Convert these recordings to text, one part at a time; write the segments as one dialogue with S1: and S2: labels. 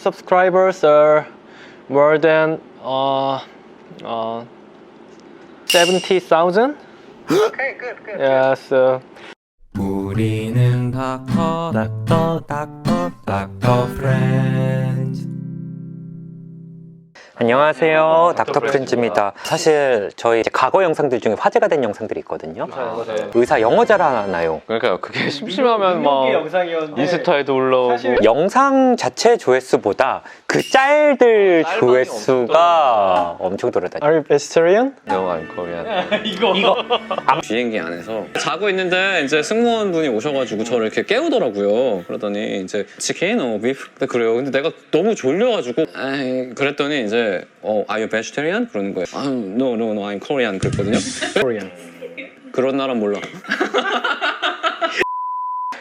S1: subscribers are more than 70,000.
S2: Okay, good.
S1: Yeah, so
S3: 우리는 닥터 프렌즈.
S4: 안녕하세요, 닥터 프렌즈입니다. 사실 저희 이제 과거 영상들 중에 화제가 된 영상들이 있거든요. 의사 영어 잘하나요?
S5: 그러니까 그게 심심하면 막 인스타에도 올라오고
S4: 영상 자체 조회수보다 그 짤들 조회수가 엄청 돌아다녀요.
S1: are you vegetarian?
S5: No, I'm Korean. 이거 비행기 안에서 자고 있는데 이제 승무원분이 오셔가지고 저를 이렇게 깨우더라고요. 그러더니 이제 치킨, 비프 그래요. 근데 내가 너무 졸려가지고 에이, 그랬더니 이제 are you vegetarian? 그러는 거예요. No, I'm Korean 그랬거든요.
S1: Korean.
S5: 그런 나라 몰라.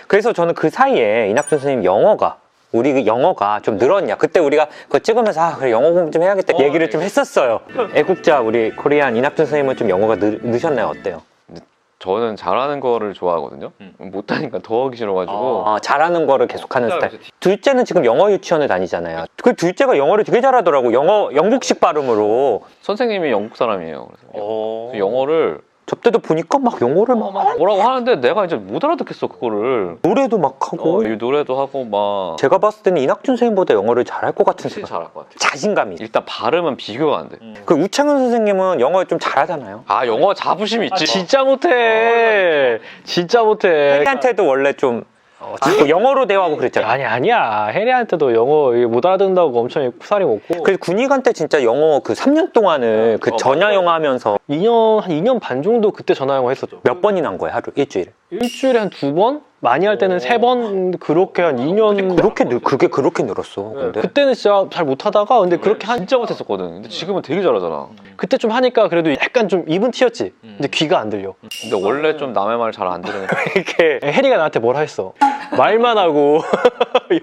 S4: 그래서 저는 그 사이에 이낙준 선생님 영어가 우리 그 영어가 좀 늘었냐, 그때 우리가 그거 찍으면서 그래 영어 공부 좀 해야겠다 얘기를 좀 했었어요. 애국자 우리 코리안 이낙준 선생님은 좀 영어가 느셨나요? 어때요?
S5: 저는 잘하는 거를 좋아하거든요. 못하니까 더 하기 싫어가지고
S4: 잘하는 거를 계속하는 스타일. 둘째는 지금 영어 유치원을 다니잖아요. 그 둘째가 영어를 되게 잘하더라고. 영국식 발음으로.
S5: 선생님이 영국 사람이에요. 그래서 영어를
S4: 저때도 보니까 막 영어를 막
S5: 뭐라고 하는데 내가 이제 못 알아듣겠어 그거를.
S4: 노래도 막 하고.
S5: 이 노래도 하고 막
S4: 제가 봤을 때는 이낙준 선생님보다 영어를 잘할 것 같은
S5: 확실히
S4: 생각.
S5: 잘할 것 같아.
S4: 자신감이.
S5: 일단 발음은 비교가 안 돼.
S4: 그 우창현 선생님은 영어 좀 잘하잖아요.
S5: 아 영어 자부심이 있지.
S1: 진짜 못해. 진짜 못해.
S4: 해리한테도 원래 좀 자꾸 영어로 대화하고 그랬잖아.
S1: 아니야. 해리한테도 영어 못 알아듣는다고 엄청 쿠사리 먹고.
S4: 그래서 군의관 때 진짜 영어 그 3년 동안을 그 전화 영어 하면서
S1: 2년 반 정도 그때 전화 영어 했었죠.
S4: 몇 번이나 한 거예요? 하루 일주일에?
S1: 일주일에 한 2번? 많이 할 때는 3번, 그렇게 한 2년.
S4: 그게 그렇게 늘었어. 근데
S1: 그때는 진짜 잘 못하다가 근데 그렇게 한
S5: 진짜 못했었거든. 근데 지금은 되게 잘하잖아.
S1: 그때 좀 하니까 그래도 약간 좀 입은 튀었지. 근데 귀가 안 들려.
S5: 근데 원래 좀 남의 말 잘 안 들으니까.
S1: 이렇게 해리가 나한테 뭐라 했어. 말만 하고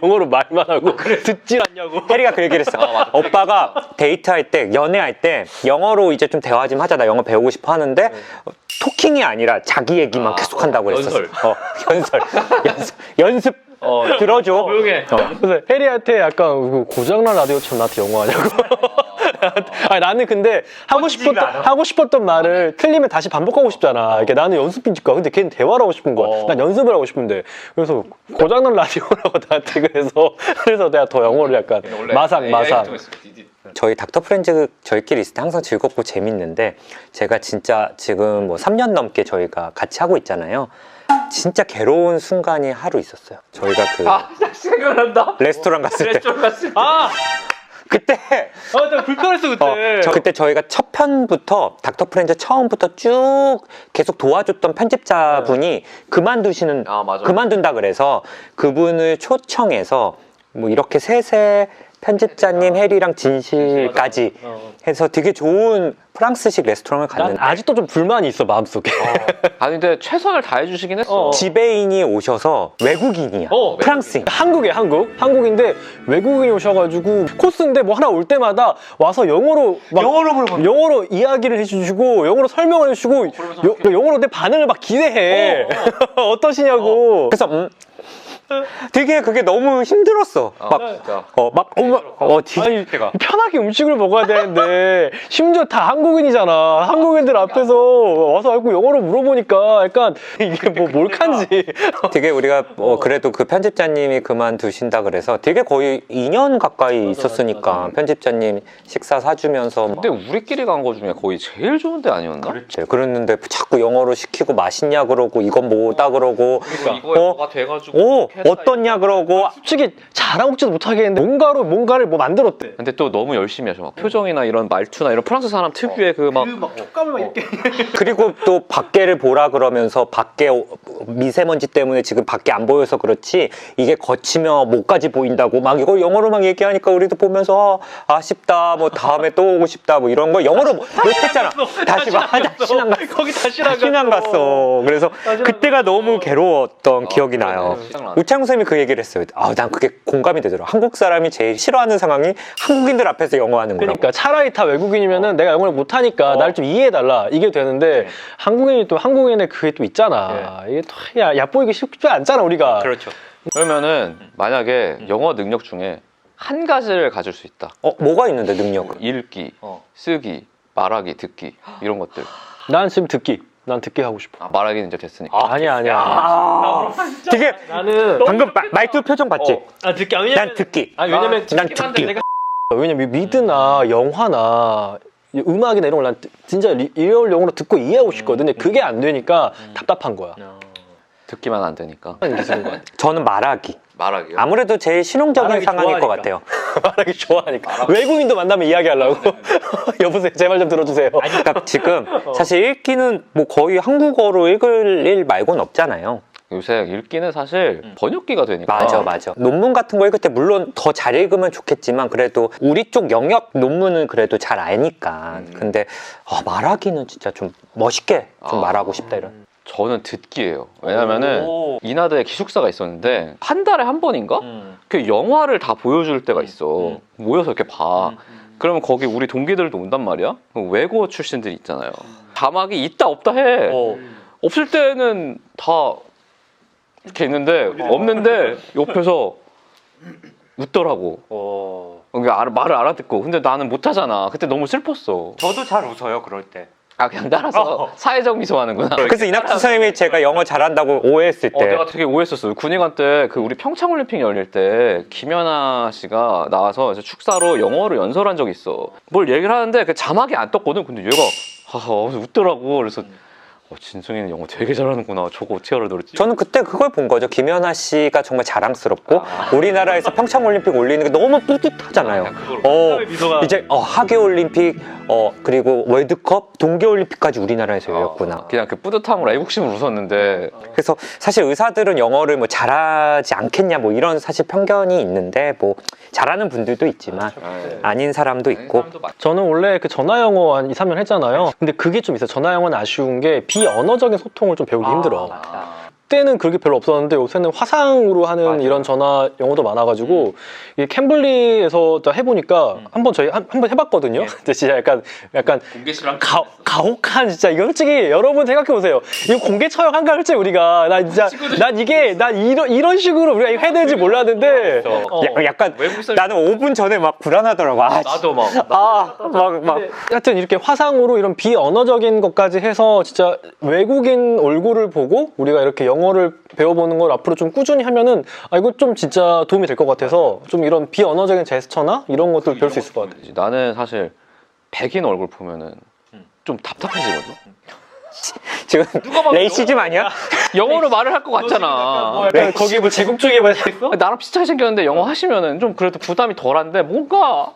S1: 영어로 말만 하고 듣질 않냐고.
S4: 해리가 그 얘기를 했어. 오빠가 데이트할 때, 연애할 때 영어로 이제 좀 대화 좀 하자. 나 영어 배우고 싶어 하는데 토킹이 아니라 자기 얘기만 계속 한다고 그랬었어. 연습 들어줘.
S1: 그래서 해리한테 약간 고장난 라디오처럼 나한테 영어 하냐고. 아니, 나는 근데 하고 싶었던 말을 틀리면 다시 반복하고 싶잖아. 이게 나는 연습이니까. 근데 걔는 대화를 하고 싶은 거야. 난 연습을 하고 싶은데. 그래서 고장난 라디오라고 나한테 그래서 내가 더 영어를 약간 마상.
S4: 저희 닥터 프렌즈 저희끼리 있을 때 항상 즐겁고 재밌는데, 제가 진짜 지금 뭐 3년 넘게 저희가 같이 하고 있잖아요. 진짜 괴로운 순간이 하루 있었어요. 저희가
S5: 생각난다.
S4: 레스토랑 갔을 때. 그때
S1: 내가 불편했어 그때.
S4: 그때 저희가 첫 편부터 닥터 프렌즈 처음부터 쭉 계속 도와줬던 편집자분이 그만둔다 그래서 그분을 초청해서 뭐 이렇게 셋의 편집자님 해리랑 진실까지 해서 되게 좋은 프랑스식 레스토랑을
S1: 난
S4: 갔는데
S1: 아직도 좀 불만이 있어 마음속에.
S5: 아니 근데 최선을 다해주시긴 했어.
S4: 지배인이 오셔서 외국인이야. 프랑스인.
S1: 한국인데 외국인이 오셔가지고 코스인데 뭐 하나 올 때마다 와서 영어로 이야기를 해주시고 영어로 설명을 해주시고 영어로 내 반응을 막 기대해. 어떠시냐고.
S4: 그래서 되게 그게 너무 힘들었어.
S1: 아니, 편하게 음식을 먹어야 되는데 심지어 다 한국인이잖아. 한국인들 앞에서 와서 알고 영어로 물어보니까 약간 이게 뭐 몰칸지.
S4: 되게 우리가 그래도 그 편집자님이 그만두신다 그래서 되게 거의 2년 가까이 있었으니까 편집자님 식사 사주면서
S5: 근데 우리끼리 간 거 중에 거의 제일 좋은 데 아니었나?
S4: 그랬는데 자꾸 영어로 시키고 맛있냐 그러고 이건 뭐다 그러고
S5: 이거에 뭐가 돼가지고
S4: 어떻냐 그러고
S1: 솔직히 잘하고지도 못하겠는데 뭔가를 뭐 만들었대.
S5: 근데 또 너무 열심히 하셔. 막 표정이나 이런 말투나 이런 프랑스 사람 특유의 그 막
S1: 촉감을 막 이렇게.
S4: 그리고 또 밖에를 보라 그러면서 밖에 미세먼지 때문에 지금 밖에 안 보여서 그렇지 이게 거치면 목까지 보인다고 막 이걸 영어로 막 얘기하니까 우리도 보면서 아쉽다 뭐 다음에 또 오고 싶다 뭐 이런 거 영어로 못했잖아. 다시 안 갔어. 그래서 그때가 너무 괴로웠던 기억이 나요. 우창 선생님이 그 얘기를 했어요. 난 그게 공감이 되더라고. 한국 사람이 제일 싫어하는 상황이 한국인들 앞에서 영어하는 거라고.
S1: 그러니까 차라리 다 외국인이면은 내가 영어를 못하니까 날 좀 이해해달라 이게 되는데 한국인이 또 한국인의 그게 또 있잖아. 이게 또 얕보이기 쉽지 않잖아 우리가.
S4: 그렇죠.
S5: 그러면은 만약에 영어 능력 중에
S2: 한 가지를 가질 수 있다.
S4: 뭐가 있는데 능력은?
S2: 읽기, 쓰기, 말하기, 듣기 이런 것들.
S1: 난 지금 듣기. 난 듣기 하고 싶어.
S2: 말하기는 이제 됐으니까.
S1: 아니야.
S4: 되게
S1: 나는
S4: 방금 말투 표정 봤지?
S1: 듣기.
S4: 난 듣기.
S1: 왜냐면
S4: 난 듣기.
S1: 왜냐면 미드나 영화나 음악이나 이런 걸 난 진짜 리얼 영어로 듣고 이해하고 싶거든. 근데 그게 안 되니까 답답한 거야.
S2: 듣기만 안 되니까.
S1: 이렇게 쓰는 거야.
S4: 저는 말하기.
S2: 말하기요?
S4: 아무래도 제일 실용적인
S1: 말하기
S4: 상황일 것
S1: 좋아하니까.
S4: 같아요.
S1: 말하기 좋아하니까. 외국인도 만나면 이야기하려고. 여보세요, 제 말 좀 들어주세요.
S4: 그러니까 지금 사실 읽기는 뭐 거의 한국어로 읽을 일 말고는 없잖아요.
S2: 요새 읽기는 사실 번역기가 되니까.
S4: 맞아. 논문 같은 거 읽을 때 물론 더 잘 읽으면 좋겠지만 그래도 우리 쪽 영역 논문은 그래도 잘 아니까. 근데 말하기는 진짜 좀 멋있게 좀 말하고 싶다 이런.
S2: 저는 듣기예요. 왜냐면은 인하대에 기숙사가 있었는데 한 달에 한 번인가? 그 영화를 다 보여줄 때가 있어. 모여서 이렇게 봐. 그러면 거기 우리 동기들도 온단 말이야. 외고 출신들이 있잖아요. 자막이 있다 없다 해. 없을 때는 다 이렇게 있는데 없는데 옆에서 웃더라고. 그러니까 말을 알아듣고. 근데 나는 못하잖아. 그때 너무 슬펐어.
S4: 저도 잘 웃어요 그럴 때.
S2: 그냥 따라서 사회적 미소 하는구나.
S4: 그래서 이낙주 선생님이 제가 영어 잘한다고 오해했을 때
S2: 내가 되게 오해했었어. 군의관 때 그 우리 평창올림픽 열릴 때 김연아 씨가 나와서 이제 축사로 영어를 연설한 적이 있어. 뭘 얘기를 하는데 그 자막이 안 떴거든. 근데 얘가 웃더라고. 그래서 진성이는 영어 되게 잘하는구나. 저거 어떻게 알아들었지?
S4: 저는 그때 그걸 본 거죠. 김연아 씨가 정말 자랑스럽고 우리나라에서 평창올림픽 올리는 게 너무 뿌듯하잖아요. 이제 하계올림픽 그리고 월드컵, 동계올림픽까지 우리나라에서 열렸구나.
S2: 그냥 그 뿌듯함으로 애국심을 웃었는데
S4: 그래서 사실 의사들은 영어를 뭐 잘하지 않겠냐 뭐 이런 사실 편견이 있는데 뭐 잘하는 분들도 있지만 아닌 사람도 있고.
S1: 저는 원래 그 전화 영어 한 2, 3년 했잖아요. 근데 그게 좀 있어요. 전화 영어는 아쉬운 게 비언어적인 소통을 좀 배우기 힘들어. 그때는 그게 별로 없었는데 요새는 화상으로 하는 이런 전화 영어도 많아가지고 이 캠블리에서 해보니까 한번 저희 한번 해봤거든요. 근데 진짜 약간 가혹한 진짜 이거 솔직히 여러분 생각해 보세요. 이거 공개 처형 한가 솔직히 우리가 난 이런 식으로 우리가 이거 해야 되는지 몰랐는데
S4: 약간 나는 5분 전에 막 불안하더라고.
S2: 나도 막
S1: 하여튼 이렇게 화상으로 이런 비언어적인 것까지 해서 진짜 외국인 얼굴을 보고 우리가 이렇게 영어를 배워보는 걸 앞으로 좀 꾸준히 하면은 이거 좀 진짜 도움이 될 것 같아서 좀 이런 비언어적인 제스처나 이런 것들 배울 수 있을 것 같아요.
S2: 나는 사실 백인 얼굴 보면은 좀 답답해지거든.
S4: 지금 레이시즘 아니야?
S2: 영어로 말을 할 것 같잖아.
S1: 거기 뭐 제국 쪽에 뭐 있어?
S2: 나랑 비슷하게 생겼는데 영어 하시면은 좀 그래도 부담이 덜한데 뭔가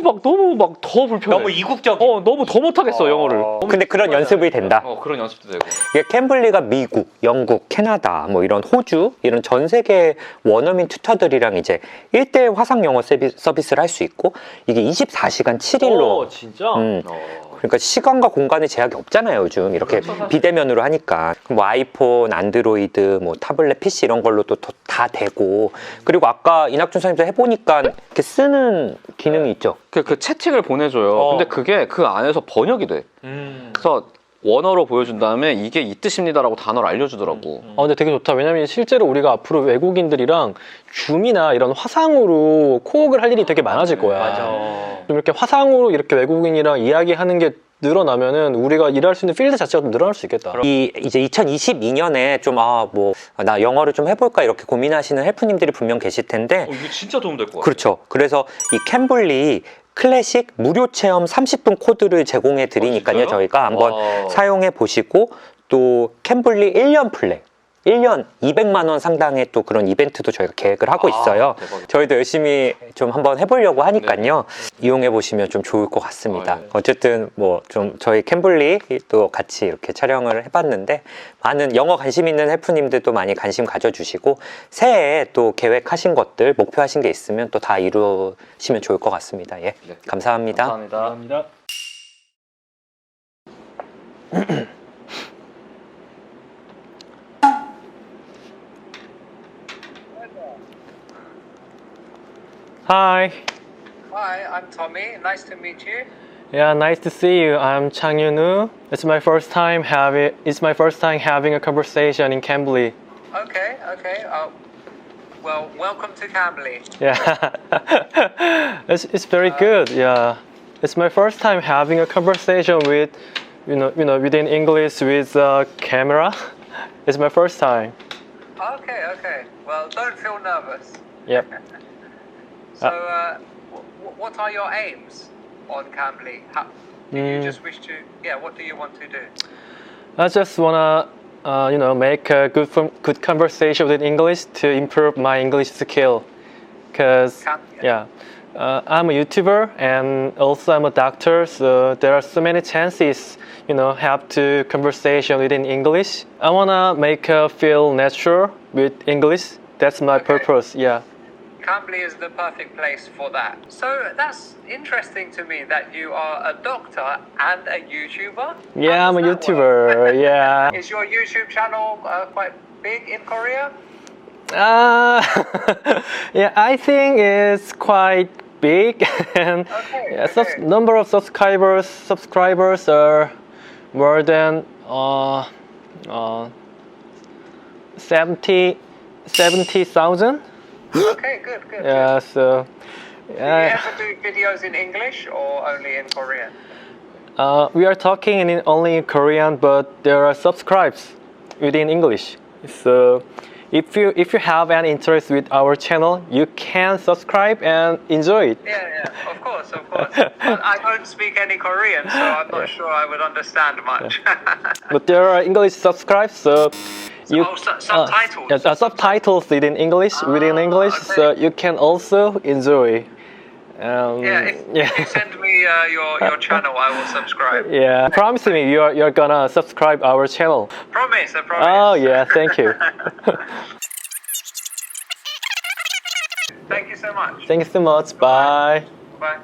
S2: 막 너무 더 불편해.
S4: 너무 이국적인.
S2: 너무 더 못하겠어 영어를.
S4: 근데 그런 연습이 된다.
S2: 그런 연습도 되고.
S4: 이게 캠블리가 미국, 영국, 캐나다, 뭐 이런 호주 이런 전 세계 원어민 튜터들이랑 이제 1대1 화상 영어 서비스를 할 수 있고 이게 24시간 7일로.
S1: 진짜?
S4: 그러니까 시간과 공간에 제약이 없잖아요 요즘 이렇게 비대면으로 하니까 뭐 아이폰, 안드로이드, 뭐 타블렛, PC 이런 걸로도 다 되고 그리고 아까 이낙준 선생님도 해보니까 이렇게 쓰는 기능이 있죠.
S2: 그 채팅을 보내줘요. 근데 그게 그 안에서 번역이 돼. 그래서 원어로 보여준 다음에 이게 이 뜻입니다라고 단어를 알려주더라고.
S1: 근데 되게 좋다. 왜냐면 실제로 우리가 앞으로 외국인들이랑 줌이나 이런 화상으로 코웍을 할 일이 되게 많아질 거야. 좀 이렇게 화상으로 이렇게 외국인이랑 이야기하는 게 늘어나면은 우리가 일할 수 있는 필드 자체가 좀 늘어날 수 있겠다.
S4: 이제 2022년에 좀 나 영어를 좀 해볼까 이렇게 고민하시는 헬프님들이 분명 계실 텐데
S2: 이게 진짜 도움될 것 같아.
S4: 그렇죠. 그래서 이 캠블리 클래식 무료 체험 30분 코드를 제공해 드리니까요. 저희가 한번 사용해 보시고 또 캠블리 1년 플랜 1년 200만 원 상당의 또 그런 이벤트도 저희가 계획을 하고 있어요. 저희도 열심히 좀 한번 해보려고 하니까요. 이용해 보시면 좀 좋을 것 같습니다. 어쨌든 뭐 좀 저희 캠블리 또 같이 이렇게 촬영을 해봤는데 많은 영어 관심 있는 헬프님들도 많이 관심 가져주시고 새해에 또 계획하신 것들 목표하신 게 있으면 또 다 이루시면 좋을 것 같습니다. 예, 감사합니다.
S1: 감사합니다. Hi.
S6: Hi, I'm Tommy. Nice to meet you.
S1: Yeah, nice to see you. I'm Chang Yunu. It's my first time having a conversation in Cambly.
S6: Okay. Well, welcome to Cambly.
S1: Yeah, it's very good. Yeah, it's my first time having a conversation with, within English with a camera. It's my first time.
S6: Okay, okay. Well, don't feel nervous.
S1: Yep.
S6: So, what are your aims on Cambly? Do you just wish to? Yeah. What do you want to do?
S1: I just wanna, make a good conversation with English to improve my English skill. Cause I'm a YouTuber and also I'm a doctor, so there are so many chances, have to conversation within English. I wanna make feel natural with English. That's my purpose. Yeah.
S6: Cambly is the perfect place for that. So that's interesting to me that you are a doctor and a YouTuber.
S1: Yeah,
S6: How
S1: I'm a
S6: does that
S1: YouTuber.
S6: work?
S1: Yeah.
S6: Is your YouTube channel quite big in Korea?
S1: Yeah, I think it's quite big, and
S6: Okay,
S1: yeah,
S6: okay.
S1: number of subscribers are more than 70,000.
S6: Okay, good, good.
S1: Yeah, so
S6: Do you
S1: yeah,
S6: ever do videos in English or only in Korean?
S1: we are talking only in Korean, but there are subscribes within English. So if you have an interest with our channel, you can subscribe and enjoy it.
S6: Yeah, of course, of course. But I don't speak any Korean, so I'm not sure I would understand much.
S1: But there are English subscribes, so you
S6: subtitles.
S1: subtitles within English,
S6: okay.
S1: so you can also enjoy.
S6: Yeah, if you send me your channel, I will subscribe.
S1: Yeah. Promise me you're gonna subscribe our channel.
S6: Promise, I promise.
S1: Oh yeah, thank you.
S6: Thank you so much.
S1: Thank you so much. Bye.
S6: Bye.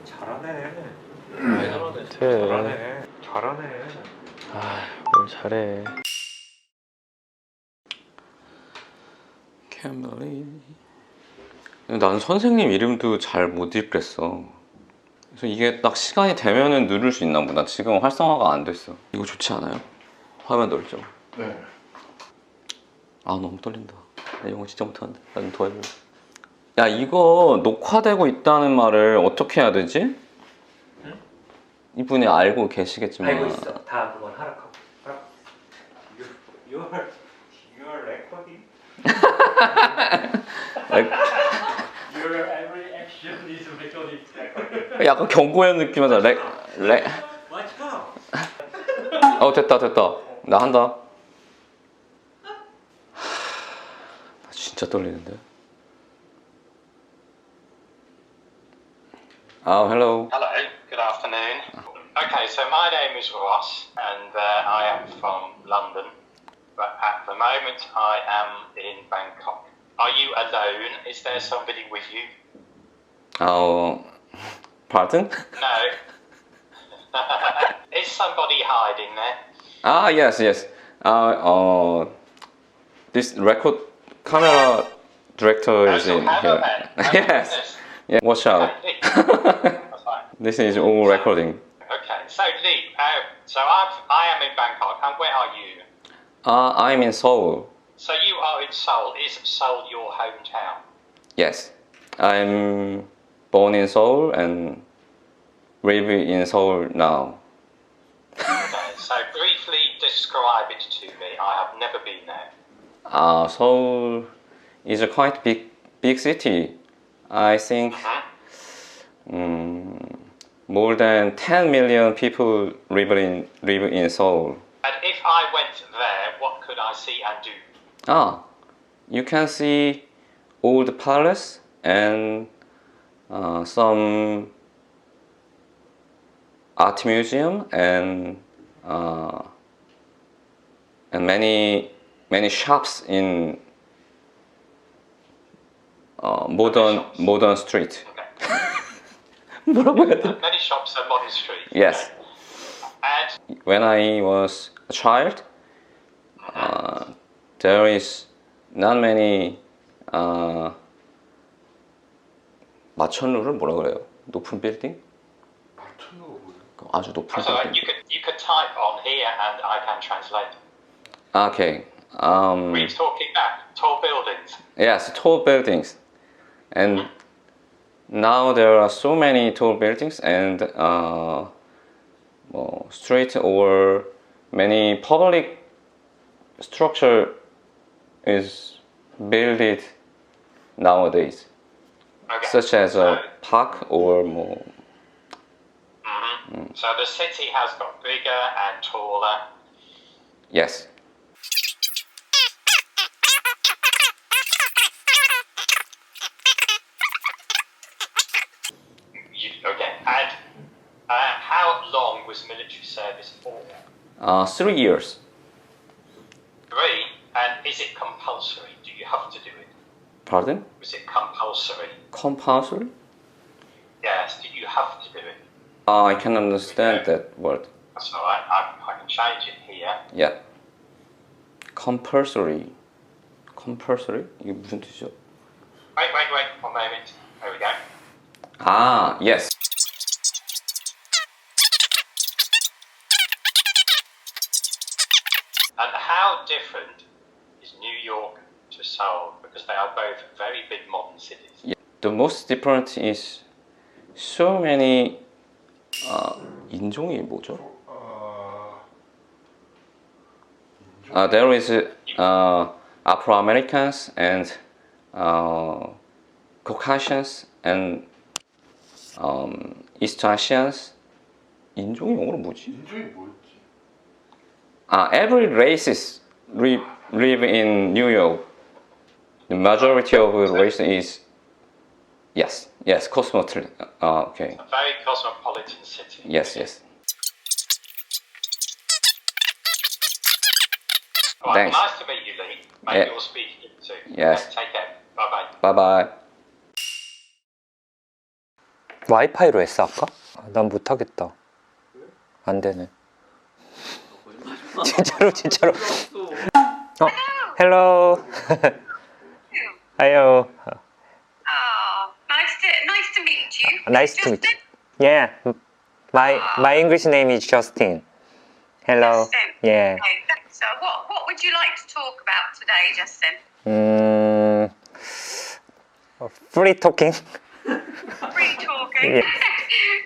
S4: 잘하네. 잘하네.
S1: 뭘 잘해.
S2: 캠벨리. 나는 선생님 이름도 잘 못 읽겠어. 그래서 이게 딱 시간이 되면은 누를 수 있나 보다. 지금 활성화가 안 됐어. 이거 좋지 않아요? 화면 넓죠?
S1: 네.
S2: 아 너무 떨린다. 나 영어 진짜 못하는데. 나 좀 더 해볼래. 야 이거 녹화되고 있다는 말을 어떻게 해야 되지? 이분이 알고 계시겠지만.
S4: 알고 있어. 다 그건 하락하고. You're recording. Your every action is recorded.
S2: 약간 경고의 느낌이다. 렉.
S4: Watch out.
S2: 됐다. 나 한다. 나 진짜 떨리는데. Hello.
S7: Hello, good afternoon. Okay, so my name is Ross and I am from London, but at the moment I am in Bangkok. Are you alone? Is there somebody with you?
S2: Pardon?
S7: No. Is somebody hiding there?
S2: Yes. This record camera director is in here. Yes. Yeah. Watch out.
S7: That's fine.
S2: This is all recording.
S7: Okay, so Lee, I am in Bangkok, and where are you?
S2: I'm in Seoul.
S7: So you are in Seoul. Is Seoul your hometown?
S2: Yes. I'm born in Seoul and live in Seoul now.
S7: Okay, so briefly describe it to me. I have never been there.
S2: Seoul is a quite big city. I think more than 10 million people live in Seoul.
S7: And if I went there, what could I see and do?
S2: You can see old palace and some art museum and many shops in modern street.
S7: Okay.
S2: 뭐라고 해야 돼?
S7: Many shops and modern streets.
S2: Yes.
S7: And
S2: When I was a child, there is not many 마천루를 뭐라 그래요? 높은 빌딩? 아주 높은
S7: so
S2: 빌딩.
S7: you could type on here and I can translate.
S2: Okay.
S7: We're talking about tall buildings.
S2: Yes, tall buildings, and now there are so many tall buildings and street or many public structure is built nowadays,
S7: Okay.
S2: such as a park or more.
S7: So the city has got bigger and taller.
S2: Yes.
S7: Okay. And how long was military service for?
S2: 3 years.
S7: 3. And is it compulsory? Do you have to do it?
S2: Pardon?
S7: Was it compulsory?
S2: Compulsory?
S7: Yes. Did you have to do it?
S2: I can understand that word.
S7: That's all right. I can change it here.
S2: Yeah. Compulsory. Compulsory? 이게 무슨 뜻이죠?
S7: Wait. One moment. There we go.
S2: Ah, yes.
S7: And how different is New York to Seoul? Because they are both very big modern cities.
S2: Yeah. The most different is so many 인종이 뭐죠? There is Afro-Americans and Caucasians and East Asians. 인종이 영어로 뭐지? Every races live in New York. The majority of race is yes, cosmopolitan. Okay.
S7: A very cosmopolitan city.
S2: Yes.
S7: Right,
S2: Thanks.
S7: nice to meet you, Lee. Maybe
S2: Yeah.
S7: we'll speak again soon.
S2: Yes.
S7: Okay, take care. Bye-bye.
S2: Bye bye.
S4: 와이파이로 했어 아까? 난 못하겠다. 안 되네. 진짜로. hello. Hello.
S8: Oh, nice to meet you.
S4: Nice to meet you. Yeah. My English name is Justin. Hello.
S8: Justin.
S4: Yeah.
S8: Okay, so what would you like to talk about today, Justin?
S4: Free talking.
S8: Free talking.
S4: Yeah.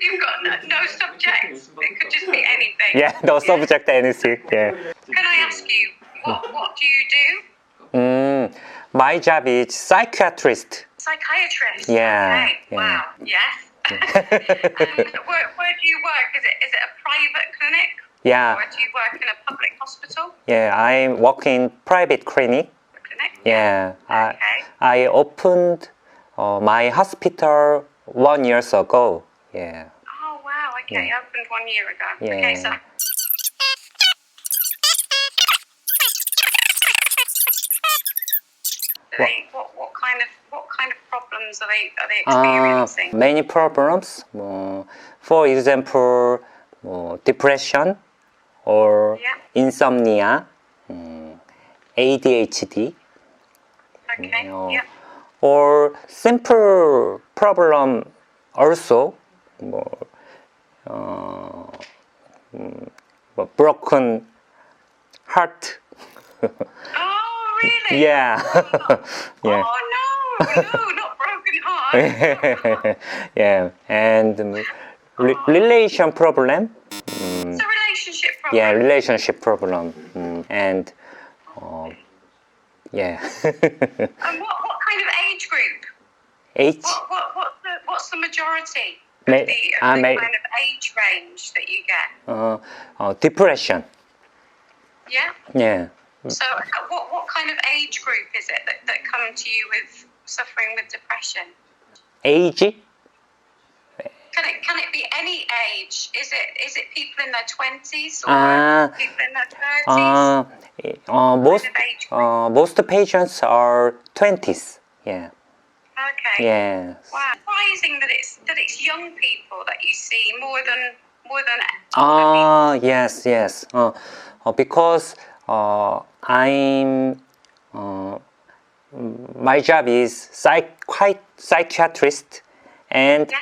S8: You've got no subject. It could just be anything.
S4: Yeah, no subject anything. Yeah.
S8: Can I ask you, what do you do?
S4: My job is psychiatrist.
S8: Psychiatrist.
S4: Yeah,
S8: Okay.
S4: yeah.
S8: Wow. Yes. And where do you work? Is it a private clinic?
S4: Yeah.
S8: Or do you work in a public hospital?
S4: Yeah, I work in private clinic.
S8: Clinic.
S4: Yeah.
S8: Okay.
S4: I opened my hospital 1 year ago. Yeah.
S8: Oh wow. Okay.
S4: Yeah.
S8: Opened 1 year ago.
S4: Yeah.
S8: Okay. So. What kind of problems are they experiencing?
S4: Many problems. For example, depression or
S8: Yeah.
S4: insomnia, ADHD,
S8: Okay.
S4: know,
S8: Yeah.
S4: or simple problem also, broken heart.
S8: Oh really?
S4: Yeah. Yeah.
S8: Oh no, not broken heart.
S4: Yeah, and relation problem.
S8: It's a relationship problem.
S4: Yeah, relationship problem. And yeah.
S8: And what kind of age group?
S4: Age.
S8: What's the majority
S4: May-
S8: of the
S4: may-
S8: kind of age range that you get?
S4: Depression.
S8: Yeah.
S4: Yeah.
S8: So what kind of age group is it that come to you with suffering with depression?
S4: Age.
S8: Can it be any age? Is it people in their 20s or people in their 30s?
S4: Most
S8: Kind of age group.
S4: most patients are 20s. Yeah.
S8: Okay.
S4: Yes.
S8: Wow. Surprising that it's young people that you see more than older people.
S4: Yes. Because I'm my job is psychiatrist, and
S8: Yeah.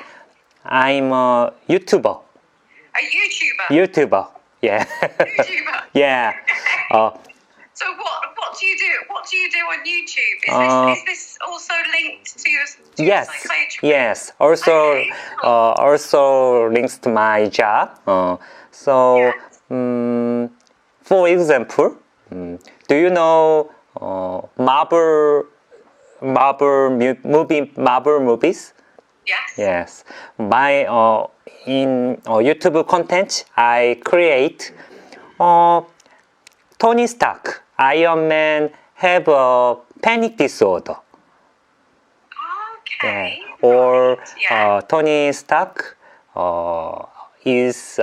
S4: I'm a YouTuber.
S8: A YouTuber.
S4: YouTuber. Yeah.
S8: YouTuber.
S4: Yeah.
S8: So what do you do? What do you do on YouTube? Is this also linked to your
S4: Yes,
S8: psychiatry?
S4: yes. Also,
S8: Okay, cool.
S4: also links to my job. So, for example, do you know Marvel movies?
S8: Yes.
S4: Yes. My in YouTube content, I create Tony Stark, Iron Man have a panic disorder.
S8: Okay.
S4: Or
S8: Yeah.
S4: Tony Stark is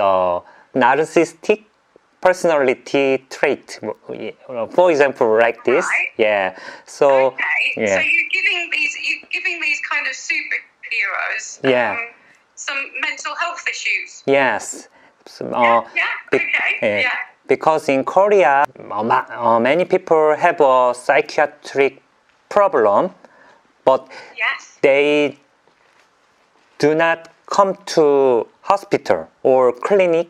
S4: narcissistic personality trait. For example, like this.
S8: Right.
S4: Yeah. So
S8: Okay. So
S4: yeah.
S8: you're giving these kind of superheroes
S4: Yeah.
S8: some mental health issues.
S4: Yes. So,
S8: Yeah.
S4: be-
S8: Okay. Yeah.
S4: Because in Korea, many people have a psychiatric problem, but
S8: Yes.
S4: they do not come to hospital or clinic.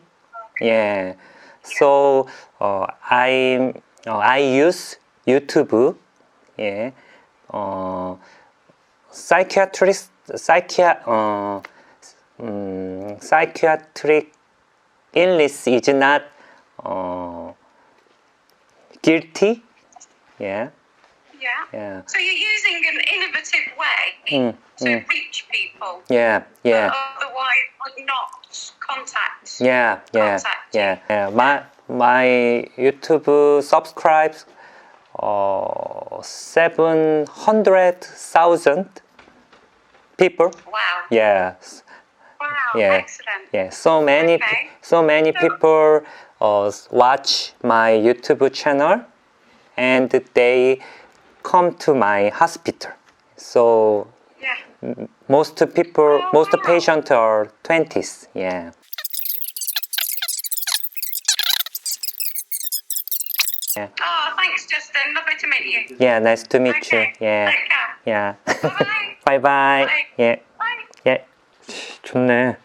S4: Yeah. So I use YouTube. Yeah. Psychiatric illness is not guilty. Yeah.
S8: Yeah.
S4: Yeah.
S8: So you're using an innovative way to reach people
S4: Yeah. Yeah.
S8: that otherwise would not contact.
S4: Yeah,
S8: Contact.
S4: yeah. My YouTube subscribes 700,000 people.
S8: Wow.
S4: Yes,
S8: Wow.
S4: yeah,
S8: Excellent.
S4: yeah.
S8: Okay.
S4: So many people watch my YouTube channel, and they come to my hospital. So
S8: Yeah.
S4: most
S8: wow.
S4: patients are 20s. Yeah.
S8: Oh, thanks, Justin. Lovely to meet you.
S4: Yeah, nice to meet
S8: Okay.
S4: you. Yeah.
S8: Take care.
S4: Yeah.
S8: Bye-bye.
S4: bye bye.
S8: Bye.
S4: 예.
S8: Bye.
S4: 예. 좋네.